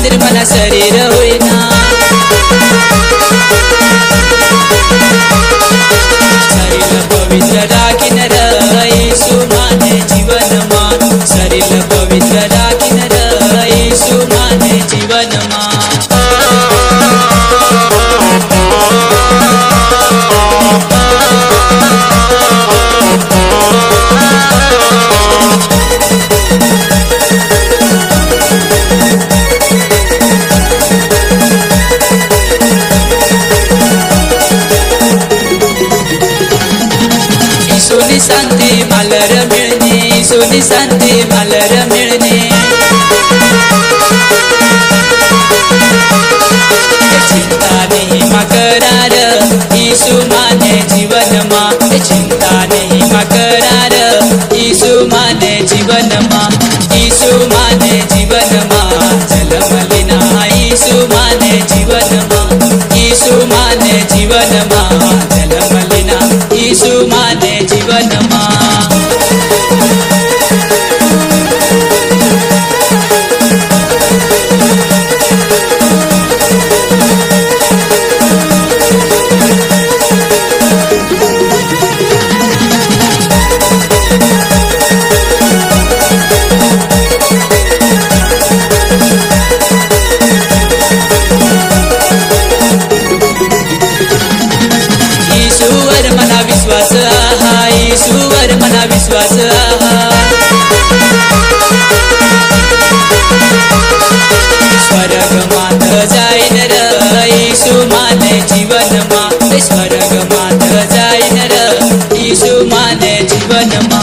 निर्मल शरीर होईना। शरीर पवित्र राखीन र येशू माने जीवन मा। शरीर पवित्र राखीन र येशू माने जीवन मा। ईशुनी शांती मालर मिळणे। ईशुनी शांती मालर मिळणे। चिंता नहीं मा करार ईशु माने जीवन मा। चिंता नहीं मा करार ईशु माने जीवन मा। ईशु माने जीवन मा जलमलिना। ईशु माने जीवन मा। ईशु माने जीवन मा जलमलिना। ईशु माने जीवन मा। ईशुवर मना विश्वास आहा। ईशुवर मना विश्वास आहा। स्वर्ग मात जाईन र ईशु माने जीवन मा। स्वर्ग मात जाईन र ईशु माने जीवन मा।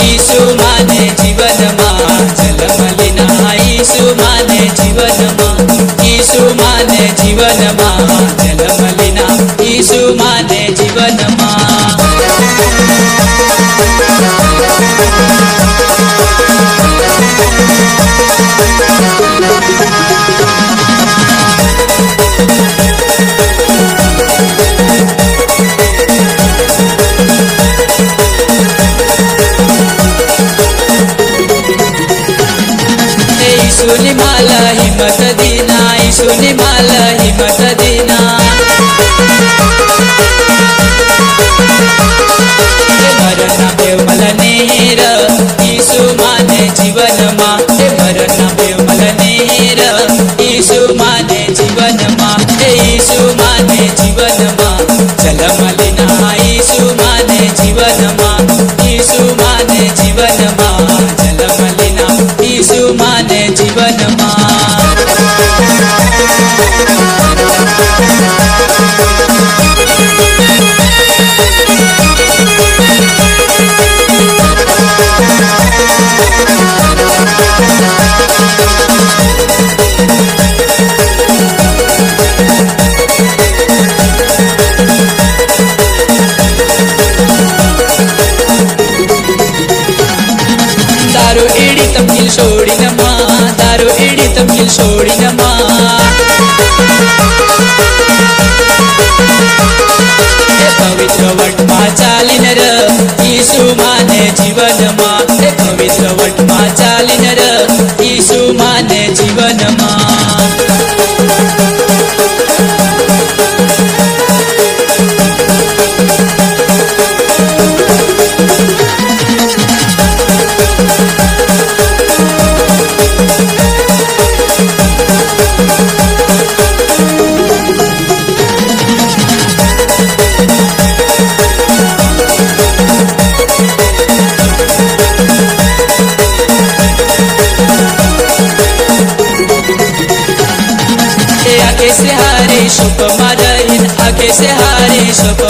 ईशु माने जीवन मा जलमलिना। ईशु माने जीवन मा। ईशु माने जीवन मा जलमलिना। ईशु माने जीवन मा। ईशुनी माला हिम्मत दीना। ईशुनी माला हिम्मत दीना। मरण बेमल नेर ईशु माने जीवन मा। मरण बेमल नेर ईशु माने जीवन मा। ईशु माने जीवन मा जलमलिना। ईशु माने जीवन मा। ईशु माने जीवन मा जलमलिना। ईशु माने जीवन मा। दारू एडी तपकिल सोडीन मा। दारू एडी तपकिल सोडीन मा। पवित्र वटमा चालिन र ईशु माने जीवन मा। पवित्र वटमा चालिन र ईशु माने जीवन मा। आगे से हारे शुभ मारहिन। आगे से हारे शुभ